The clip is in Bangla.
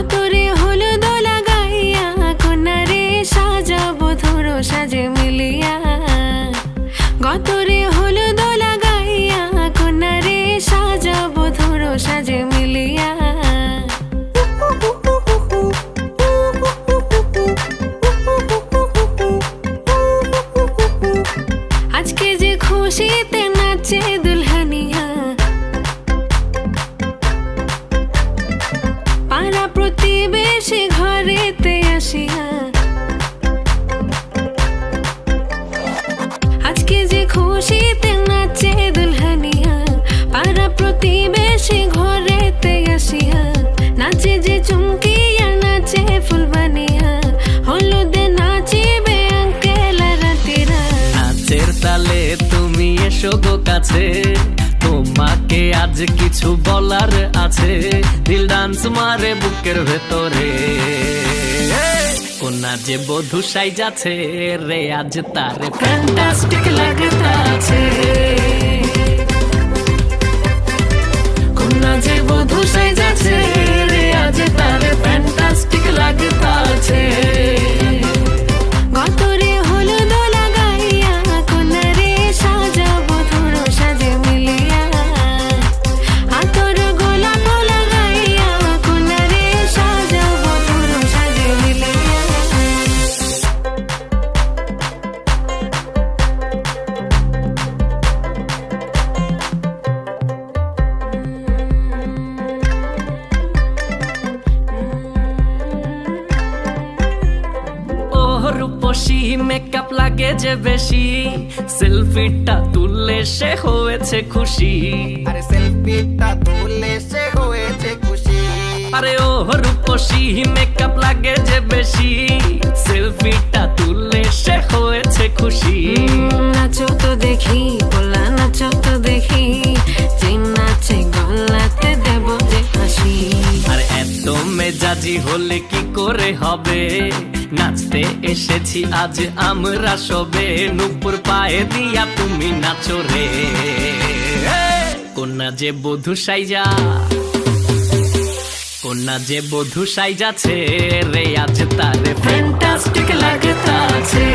গতরে হলুদ লাগাইয়া কন্যারে সাজাবো ধরো সাজে মিলিয়া। গতরে হলুদ লাগাইয়া কন্যারে সাজাবো ধরো সাজে মিলিয়া। আজকে যে খুশিতে নাচে দুলহানিয়া, পাড়া প্রতিবেশী ঘরেতে আসিয়া। আজকে যে খুশিতে নাচে দুলহানিয়া, পাড়া প্রতিবেশী ঘরেতে আসিয়া। নাচে যে চুমকিয়া নাচে ফুলবানিয়া, হলুদে নাচিবে আঙ্কেল রাতিরা। নাচের তালে তুমি এসো গো কাছে, তোমাকে আজ কিছু বলার আছে। দিল ডান্স মারে বুকের ভেতরে, কোনা যে বধূ সাইজাছে রে আজ তার ফ্যান্টাস্টিক লাগতাছে। কোনা যে বধূ সাইজাছে রে আজ তার ফ্যান্টাস্টিক লাগতাছে। গতরে হলুদ লাগাইয়া কন্যারে সাজাবো ধরো সাজে মিলিয়া। আতর গোলাপ লাগাইয়া কন্যারে সাজাবো ধরো সাজে মিলিয়া। রূপসী মেকআপ লাগে যে বেশি, সেলফিটা তুললে সে হয়েছে খুশি। আরে সেলফিটা তুললে সে হয়েছে খুশি। আরে ও রূপসী মেকআপ লাগে যে বেশি, সেলফিটা তুললে সে হয়েছে খুশি। নাচো তো দেখি বলা নাচো তো দেখি, যে নাচে গলাতে দেব যে হাসি। আর এত মেজাজি হলে কি করে হবে, নাচতে এসেছি আজ আমরা সবে। নুপুর পায়ে দিয়া তুমি নাচো রে, কোনা যে বধূ সাইজা, কোনা যে বধূ সাইজাছে রে আজ তার ফ্যান্টাস্টিক লাগতাছে।